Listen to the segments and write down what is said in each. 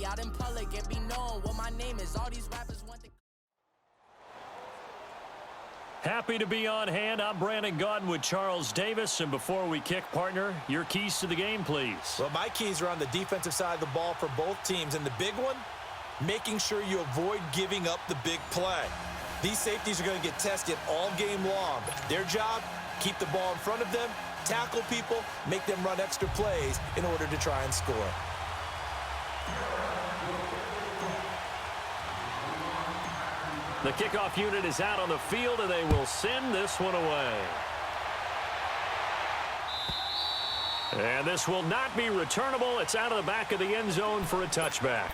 out in public and be known what my name is. All these rappers want to... Happy to be on hand. I'm Brandon Gaudin with Charles Davis. And before we kick, partner, your keys to the game, please. Well, my keys are on the defensive side of the ball for both teams. And the big one, making sure you avoid giving up the big play. These safeties are going to get tested all game long. Their job, keep the ball in front of them, tackle people, make them run extra plays in order to try and score. The kickoff unit is out on the field, and they will send this one away. And this will not be returnable. It's out of the back of the end zone for a touchback.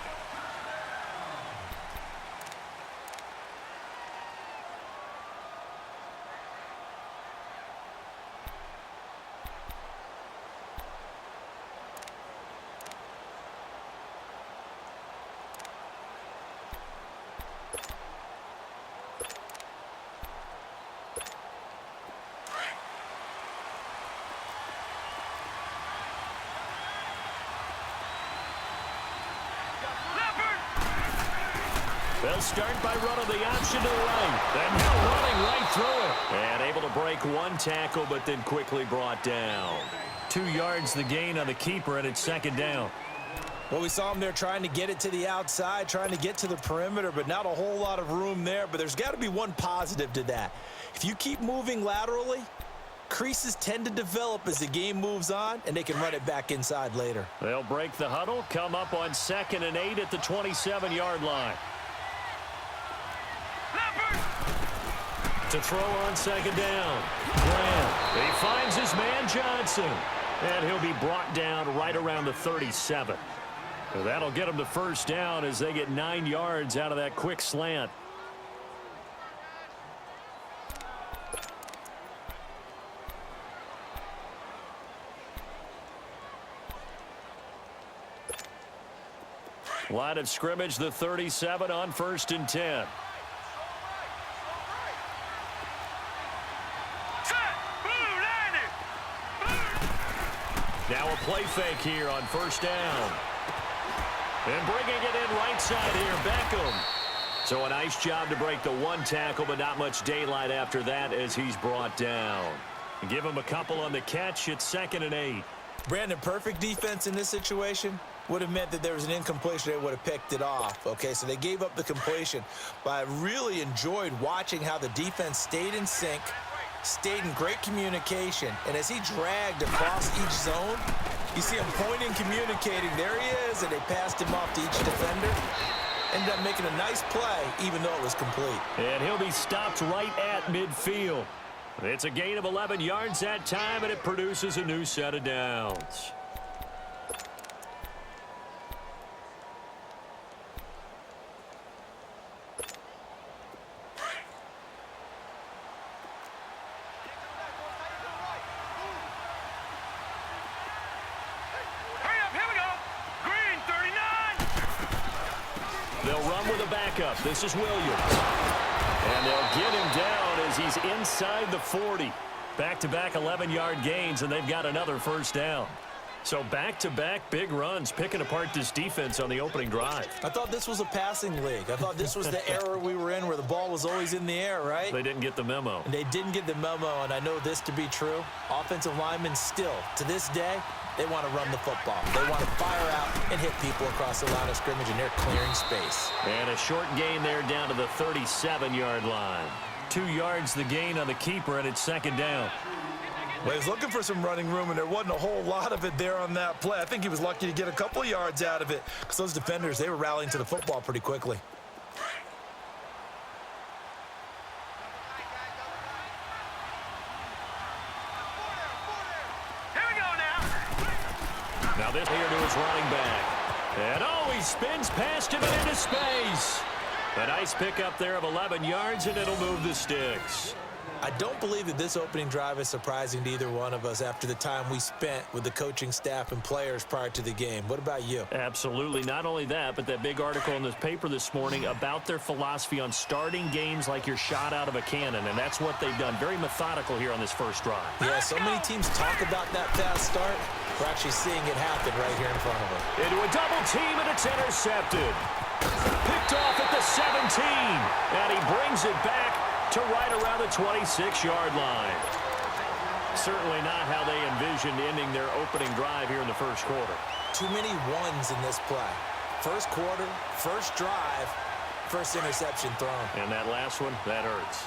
They'll start by running the option to the right. And now running right through it. And able to break one tackle, but then quickly brought down. 2 yards the gain on the keeper, and it's second down. Well, we saw him there trying to get it to the outside, trying to get to the perimeter, but not a whole lot of room there. But there's got to be one positive to that. If you keep moving laterally, creases tend to develop as the game moves on, and they can run it back inside later. They'll break the huddle, come up on 2nd and 8 at the 27-yard line. To throw on second down. Graham. He finds his man Johnson. And he'll be brought down right around the 37. That'll get him the first down as they get 9 yards out of that quick slant. Line of scrimmage, the 37 on 1st and 10. Now a play fake here on 1st down. And bringing it in right side here, Beckham. So a nice job to break the one tackle, but not much daylight after that as he's brought down. And give him a couple on the catch. It's 2nd and 8. Brandon, perfect defense in this situation would have meant that there was an incompletion. They would have picked it off. Okay, so they gave up the completion. But I really enjoyed watching how the defense stayed in sync, stayed in great communication, and as he dragged across each zone, you see him pointing, communicating. There he is, and they passed him off to each defender. Ended up making a nice play, even though it was complete. And he'll be stopped right at midfield. It's a gain of 11 yards that time, and it produces a new set of downs. They'll run with a backup. This is Williams. And they'll get him down as he's inside the 40. Back-to-back 11-yard gains, and they've got another first down. So back-to-back big runs, picking apart this defense on the opening drive. I thought this was a passing league. I thought this was the era we were in where the ball was always in the air, right? They didn't get the memo. And they didn't get the memo, and I know this to be true. Offensive linemen still, to this day, they want to run the football. They want to fire out and hit people across the line of scrimmage, and they're clearing space. And a short gain there down to the 37-yard line. 2 yards the gain on the keeper, and it's 2nd down. Well, he's looking for some running room, and there wasn't a whole lot of it there on that play. I think he was lucky to get a couple of yards out of it because those defenders, they were rallying to the football pretty quickly. Now this here to his running back. And oh, he spins past him and into space. A nice pickup there of 11 yards, and it'll move the sticks. I don't believe that this opening drive is surprising to either one of us after the time we spent with the coaching staff and players prior to the game. What about you? Absolutely. Not only that, but that big article in the paper this morning about their philosophy on starting games like you're shot out of a cannon, and that's what they've done. Very methodical here on this first drive. Yeah, so many teams talk about that fast start. We're actually seeing it happen right here in front of us. Into a double team, and it's intercepted. Picked off at the 17, and he brings it back to right around the 26-yard line. Certainly not how they envisioned ending their opening drive here in the first quarter. Too many ones in this play. First quarter, first drive, first interception thrown. And that last one, that hurts.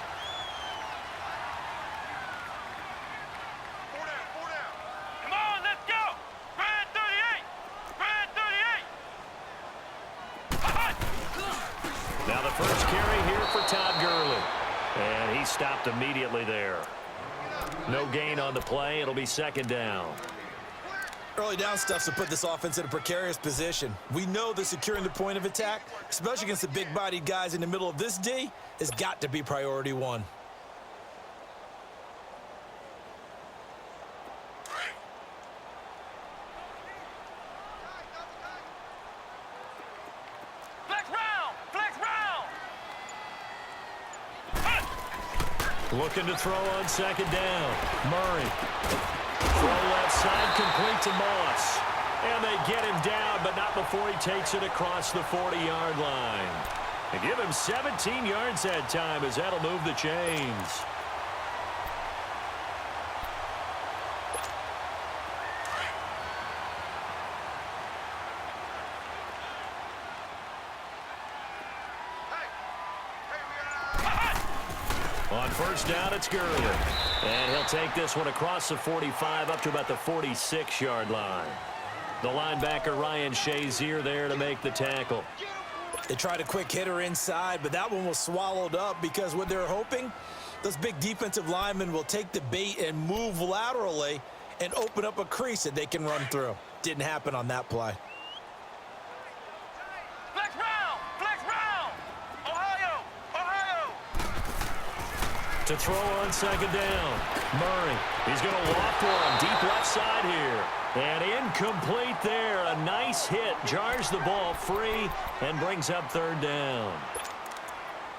Come on, let's go! Red 38! Red 38! Now the first carry here for Todd Gurley. And he stopped immediately there. No gain on the play. It'll be second down. Early down stuff to put this offense in a precarious position. We know that securing the point of attack, especially against the big-bodied guys in the middle of this D, has got to be priority one. Flex round! Flex round! Looking to throw on second down. Murray. Throw left side, complete to Moss. And they get him down, but not before he takes it across the 40-yard line. They give him 17 yards that time, as that'll move the chains. On first down, it's Gurley. And he'll take this one across the 45 up to about the 46-yard line. The linebacker, Ryan Shazier, there to make the tackle. They tried a quick hitter inside, but that one was swallowed up because what they're hoping, those big defensive linemen will take the bait and move laterally and open up a crease that they can run through. Didn't happen on that play. Flex round! Flex round! Ohio! Ohio! To throw on second down. Murray, he's going to walk for him. Deep left side here. And incomplete there. A nice hit. Jars the ball free and brings up third down.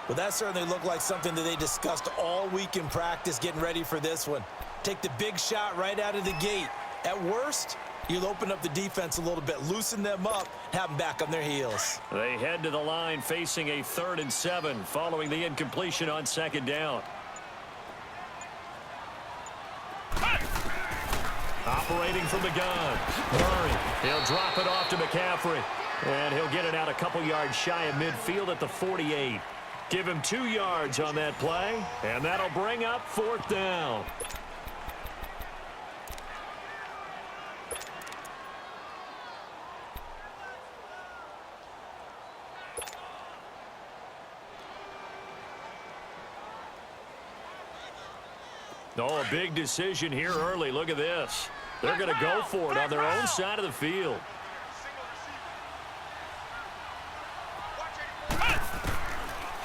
Well, that certainly looked like something that they discussed all week in practice getting ready for this one. Take the big shot right out of the gate. At worst, you'll open up the defense a little bit, loosen them up, have them back on their heels. They head to the line facing a 3rd and 7 following the incompletion on second down. Operating from the gun. Murray. He'll drop it off to McCaffrey. And he'll get it out a couple yards shy of midfield at the 48. Give him 2 yards on that play. And that'll bring up 4th down. Oh, a big decision here early. Look at this. They're going to go for it on their own side of the field.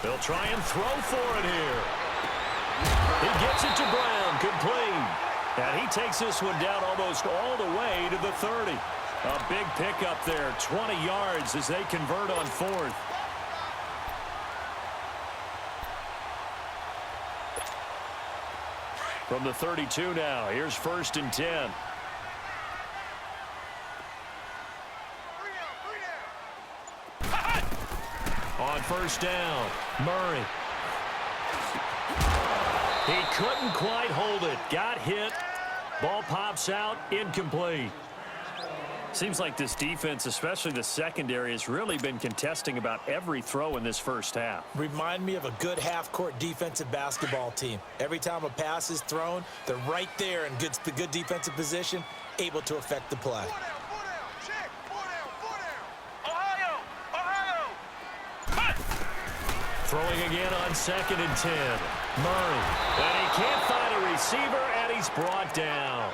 They'll try and throw for it here. He gets it to Brown, complete. And he takes this one down almost all the way to the 30. A big pickup there, 20 yards as they convert on 4th. From the 32 now, here's 1st and 10. On first down, Murray. He couldn't quite hold it. Got hit. Ball pops out, incomplete. Seems like this defense, especially the secondary, has really been contesting about every throw in this first half. Remind me of a good half-court defensive basketball team. Every time a pass is thrown, they're right there in good defensive position, able to affect the play. Ohio! Ohio! Throwing again on 2nd and 10. Murray. And he can't find a receiver, and he's brought down.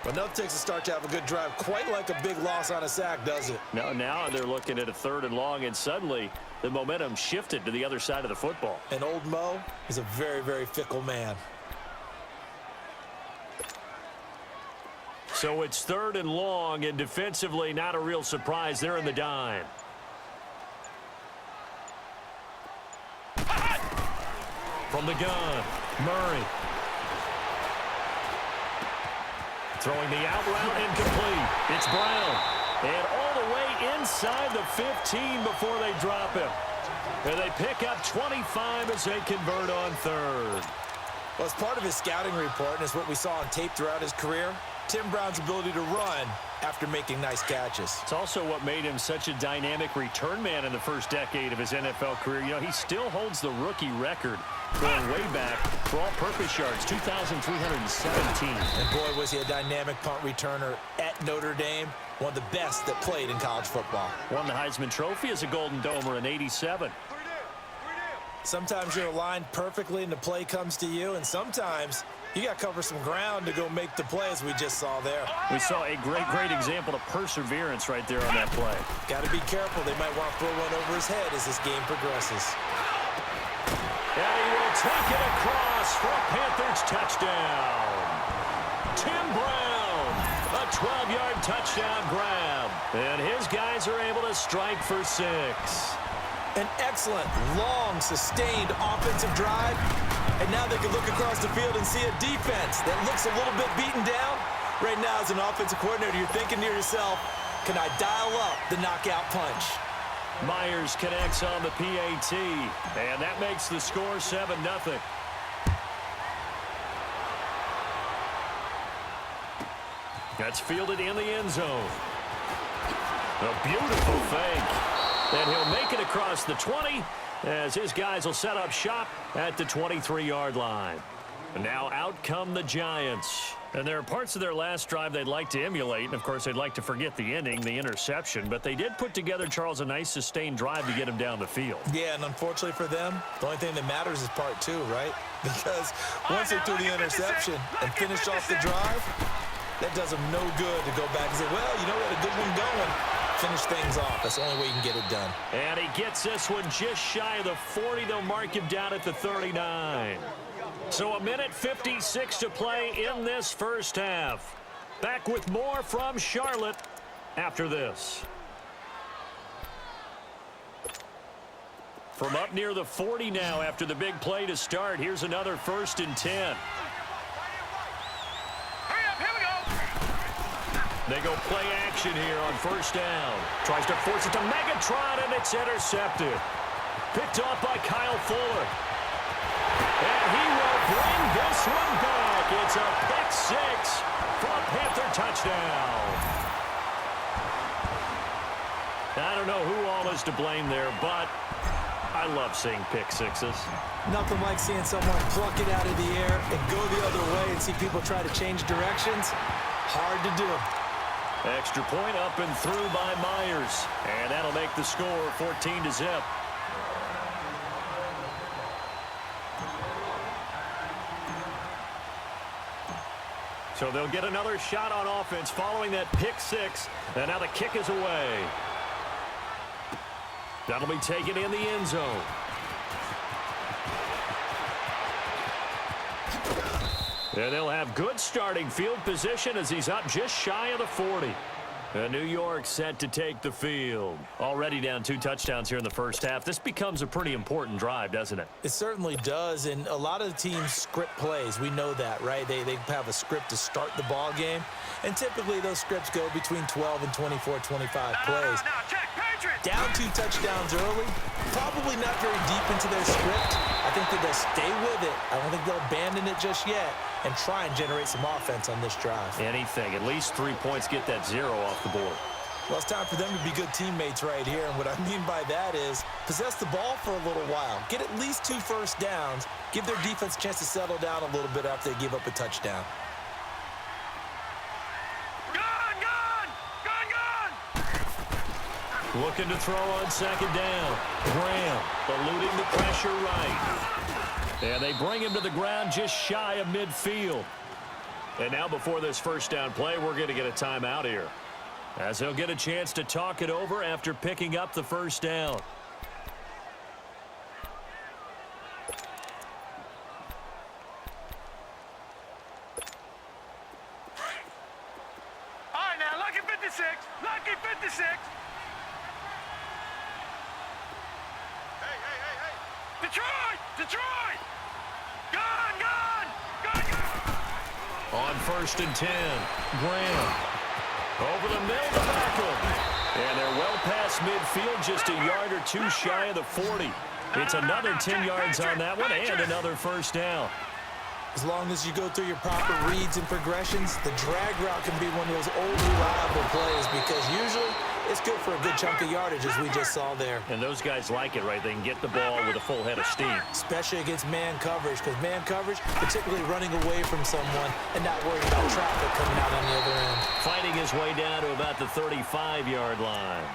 Enough takes a start to have a good drive. Quite like a big loss on a sack, does it? Now they're looking at a 3rd and long, and suddenly the momentum shifted to the other side of the football. And old Mo is a very, very fickle man. So it's 3rd and long, and defensively not a real surprise. They're in the dime. From the gun, Murray. Throwing the out route incomplete. It's Brown. And all the way inside the 15 before they drop him. And they pick up 25 as they convert on third. Well, as part of his scouting report, and it's what we saw on tape throughout his career, Tim Brown's ability to run after making nice catches. It's also what made him such a dynamic return man in the first decade of his NFL career. You know, he still holds the rookie record going way back for all-purpose yards, 2,317. And boy, was he a dynamic punt returner at Notre Dame. One of the best that played in college football. Won the Heisman Trophy as a Golden Domer in '87. Sometimes you're aligned perfectly and the play comes to you, and sometimes you got to cover some ground to go make the play, as we just saw there. We saw a great example of perseverance right there on that play. Got to be careful. They might want to throw one over his head as this game progresses. And he will take it across for a Panthers touchdown. Tim Brown, a 12-yard touchdown grab. And his guys are able to strike for 6. An excellent, long, sustained offensive drive. And now they can look across the field and see a defense that looks a little bit beaten down. Right now, as an offensive coordinator, you're thinking to yourself, can I dial up the knockout punch? Myers connects on the PAT, and that makes the score 7-0. That's fielded in the end zone. A beautiful fake. And he'll make it across the 20 as his guys will set up shop at the 23-yard line. And now out come the Giants. And there are parts of their last drive they'd like to emulate. And, of course, they'd like to forget the ending, the interception. But they did put together, Charles, a nice sustained drive to get him down the field. Yeah, and unfortunately for them, the only thing that matters is part 2, right? Because once they threw the interception and finished off the drive, that does them no good to go back and say, well, you know, we had a good one going. Finish things off. That's the only way you can get it done. And he gets this one just shy of the 40. They'll mark him down at the 39. So 1:56 to play in this first half. Back with more from Charlotte after this. From up near the 40 now after the big play to start. Here's another 1st and 10. They go play action here on 1st down. Tries to force it to Megatron, and it's intercepted. Picked off by Kyle Fuller. And he will bring this one back. It's a pick 6 for a Panther touchdown. I don't know who all is to blame there, but I love seeing pick 6s. Nothing like seeing someone pluck it out of the air and go the other way and see people try to change directions. Hard to do. Extra point up and through by Myers. And that'll make the score 14-0. So they'll get another shot on offense following that pick 6. And now the kick is away. That'll be taken in the end zone. And they'll have good starting field position as he's up just shy of the 40. And New York set to take the field. Already down 2 touchdowns here in the first half. This becomes a pretty important drive, doesn't it? It certainly does, and a lot of the teams script plays. We know that, right? They have a script to start the ball game, and typically those scripts go between 12 and 24, 25 plays. Down 2 touchdowns early, probably not very deep into their script. I think that they'll stay with it. I don't think they'll abandon it just yet and try and generate some offense on this drive. Anything. At least 3 points, get that 0 off the board. Well, it's time for them to be good teammates right here, and what I mean by that is possess the ball for a little while. Get at least 2 first downs. Give their defense a chance to settle down a little bit after they give up a touchdown. Looking to throw on 2nd down. Graham eluding the pressure right. And they bring him to the ground just shy of midfield. And now before this 1st down play, we're going to get a timeout here, as he'll get a chance to talk it over after picking up the 1st down. All right, now, lucky 56. Lucky 56. Detroit! Detroit! Gun! Gun! Gun! Gun! On first and 10. Graham. Over the middle to Beckham. And they're well past midfield, just a yard or two shy of the 40. It's another 10 yards on that one and another first down. As long as you go through your proper reads and progressions, the drag route can be one of those old reliable plays because usually it's good for a good chunk of yardage, as we just saw there. And those guys like it, right? They can get the ball with a full head of steam. Especially against man coverage, because man coverage, particularly running away from someone and not worrying about traffic coming out on the other end. Fighting his way down to about the 35-yard line.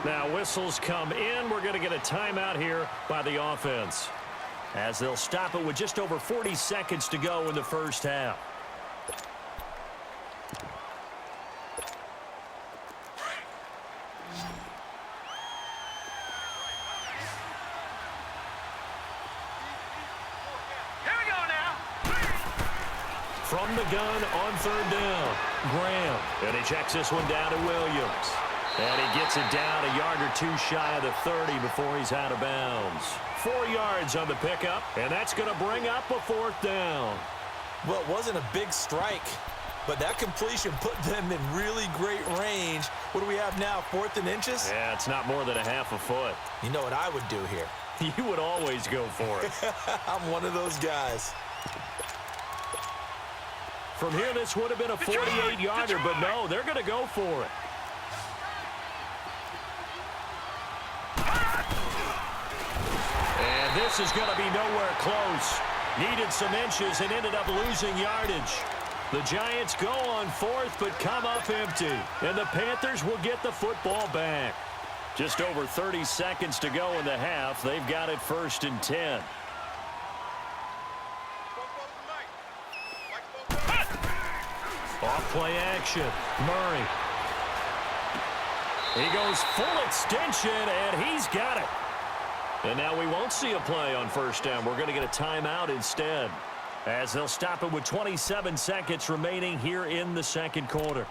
Now whistles come in. We're going to get a timeout here by the offense, as they'll stop it with just over 40 seconds to go in the first half. From the gun on third down, Graham. And he checks this one down to Williams. And he gets it down a yard or two shy of the 30 before he's out of bounds. 4 yards on the pickup, and that's going to bring up a fourth down. Well, it wasn't a big strike, but that completion put them in really great range. What do we have now, 4th and inches? Yeah, it's not more than a half a foot. You know what I would do here? You would always go for it. I'm one of those guys. From here, this would have been a 48-yarder, but no, they're going to go for it. And this is going to be nowhere close. Needed some inches and ended up losing yardage. The Giants go on 4th, but come up empty. And the Panthers will get the football back. Just over 30 seconds to go in the half. They've got it 1st and 10. Off play action. Murray. He goes full extension, and he's got it. And now we won't see a play on first down. We're going to get a timeout instead, as they'll stop it with 27 seconds remaining here in the second quarter.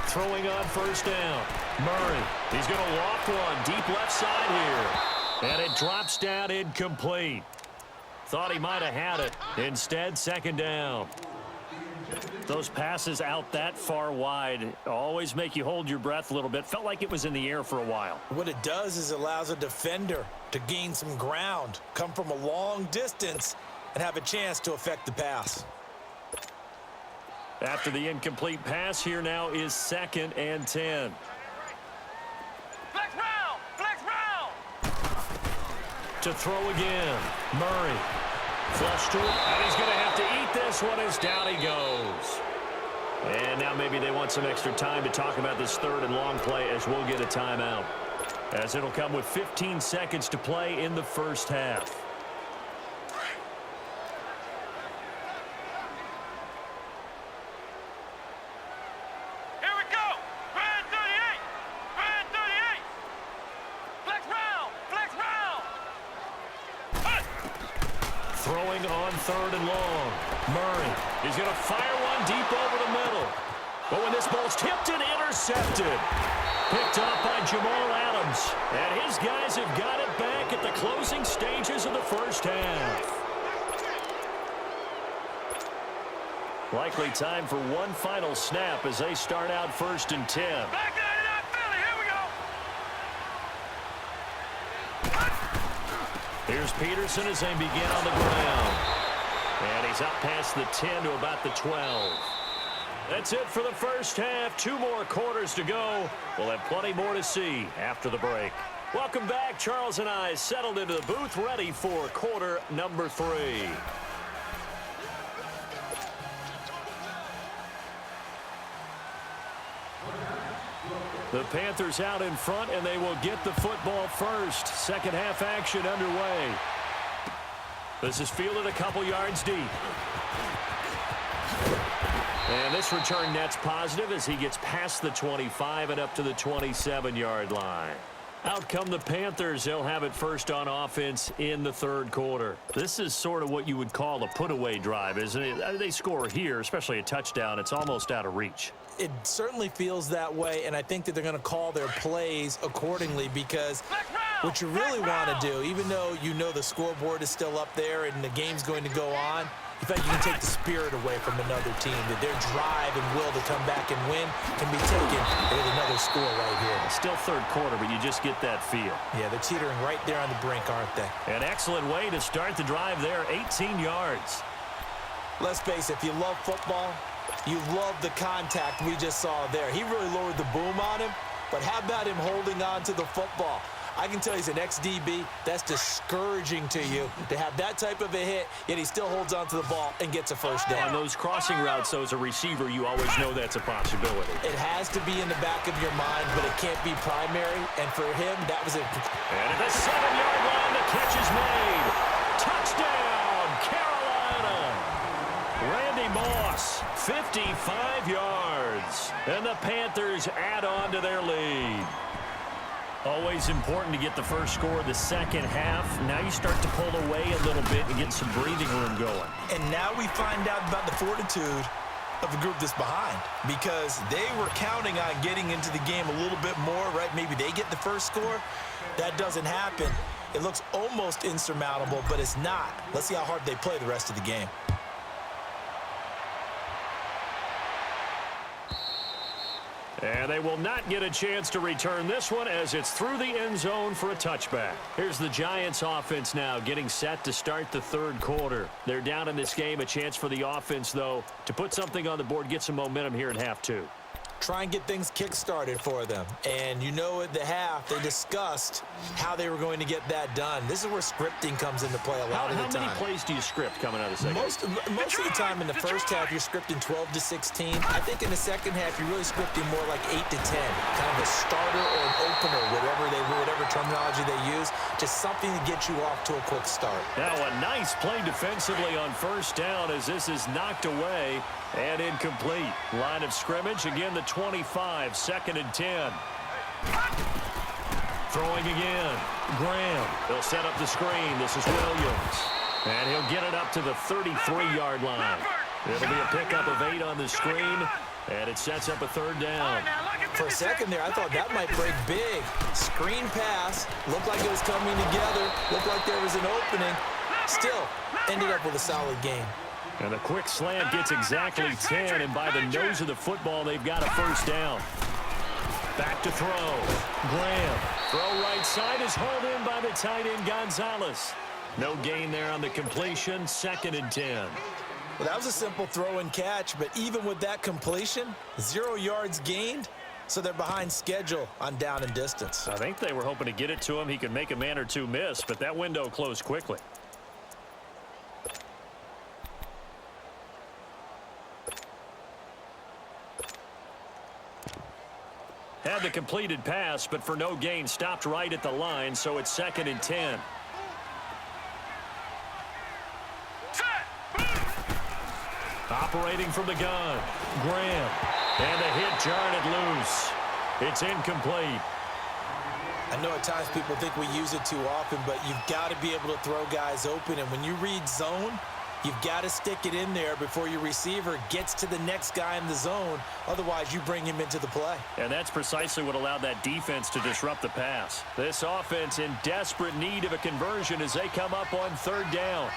Throwing on first down. Murray. He's going to loft one deep left side here. And it drops down incomplete. Thought he might have had it. Instead, second down. Those passes out that far wide always make you hold your breath a little bit. Felt like it was in the air for a while. What it does is it allows a defender to gain some ground, come from a long distance, and have a chance to affect the pass. After the incomplete pass, here now is 2nd and 10. Flex round! Flex round! To throw again. Murray. Flush to it, and he's going to have to eat this one as down he goes. And now maybe they want some extra time to talk about this 3rd and long play, as we'll get a timeout, as it'll come with 15 seconds to play in the first half. Throwing on 3rd and long. Murray. He's going to fire one deep over the middle. But when this ball's tipped and intercepted. Picked up by Jamal Adams. And his guys have got it back at the closing stages of the first half. Likely time for one final snap as they start out 1st and 10. Back to 99 Philly. Here we go. Here's Peterson as they begin on the ground. And he's up past the 10 to about the 12. That's it for the first half. 2 more quarters to go. We'll have plenty more to see after the break. Welcome back. Charles and I settled into the booth, ready for quarter number 3. The Panthers out in front, and they will get the football first. Second half action underway. This is fielded a couple yards deep. And this return net's positive as he gets past the 25 and up to the 27-yard line. Out come the Panthers. They'll have it first on offense in the third quarter. This is sort of what you would call a put-away drive, isn't it? They score here, especially a touchdown. It's almost out of reach. It certainly feels that way, and I think that they're going to call their plays accordingly because what you really want to do, even though you know the scoreboard is still up there and the game's going to go on, in fact, you can take the spirit away from another team, that their drive and will to come back and win can be taken with another score right here. Still third quarter, but you just get that feel. Yeah, they're teetering right there on the brink, aren't they? An excellent way to start the drive there, 18 yards. Let's face it, if you love football, you love the contact we just saw there. He really lowered the boom on him, but how about him holding on to the football? I can tell he's an ex-DB. That's discouraging to you to have that type of a hit, yet he still holds on to the ball and gets a first down. On those crossing routes, though, as a receiver, you always know that's a possibility. It has to be in the back of your mind, but it can't be primary, and for him, that was it. And at the 7-yard line, the catch is made. Touchdown, Carolina. Randy Moss, 55 yards. And the Panthers add on to their lead. Always important to get the first score of the second half. Now you start to pull away a little bit and get some breathing room going. And now we find out about the fortitude of the group that's behind, because they were counting on getting into the game a little bit more, right? Maybe they get the first score. That doesn't happen. It looks almost insurmountable, but it's not. Let's see how hard they play the rest of the game. And they will not get a chance to return this one as it's through the end zone for a touchback. Here's the Giants offense now getting set to start the third quarter. They're down in this game. A chance for the offense, though, to put something on the board, get some momentum here at half two. Try and get things kick-started for them. And you know at the half, they discussed how they were going to get that done. This is where scripting comes into play a lot of the time. How many plays do you script coming out of the second? Most of the time in the first half, you're scripting 12 to 16. I think in the second half, you're really scripting more like 8 to 10. Kind of a starter or an opener, whatever terminology they use. Just something to get you off to a quick start. Now a nice play defensively on first down as this is knocked away and incomplete. Line of scrimmage, again the 25, 2nd and 10. Throwing again. Graham. They'll set up the screen. This is Williams. And he'll get it up to the 33-yard line. It'll be a pickup of 8 on the screen, and it sets up a third down. For a second there, I thought that might break big. Screen pass. Looked like it was coming together. Looked like there was an opening. Still, ended up with a solid game. And a quick slant gets exactly 10, and by the nose of the football, they've got a first down. Back to throw. Graham. Throw right side is hauled in by the tight end, Gonzalez. No gain there on the completion, 2nd and 10. Well, that was a simple throw and catch, but even with that completion, 0 yards gained, so they're behind schedule on down and distance. I think they were hoping to get it to him. He could make a man or two miss, but that window closed quickly. Had the completed pass, but for no gain, stopped right at the line, so it's 2nd and 10. Operating from the gun, Graham. And the hit jarred it loose. It's incomplete. I know at times people think we use it too often, but you've got to be able to throw guys open. And when you read zone, you've got to stick it in there before your receiver gets to the next guy in the zone. Otherwise, you bring him into the play. And that's precisely what allowed that defense to disrupt the pass. This offense in desperate need of a conversion as they come up on third down.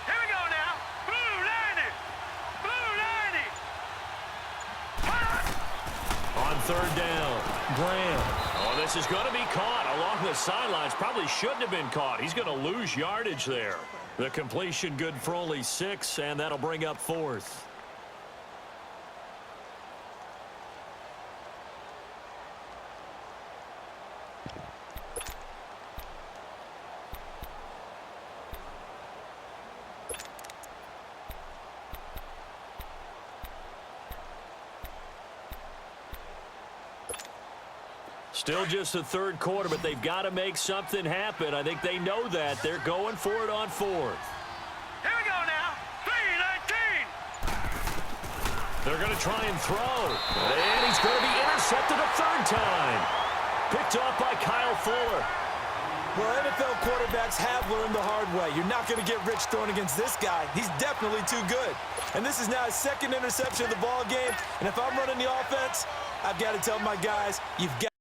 Here we go now. Blue 90. Blue 90. On third down, Graham. Oh, this is going to be caught along the sidelines. Probably shouldn't have been caught. He's going to lose yardage there. The completion good for only 6, and that'll bring up 4th. Still just the third quarter, but they've got to make something happen. I think they know that. They're going for it on 4th. Here we go now. 3-19. They're going to try and throw. And he's going to be intercepted a third time. Picked off by Kyle Fuller. Well, NFL quarterbacks have learned the hard way. You're not going to get rich throwing against this guy. He's definitely too good. And this is now his second interception of the ball game. And if I'm running the offense, I've got to tell my guys, you've got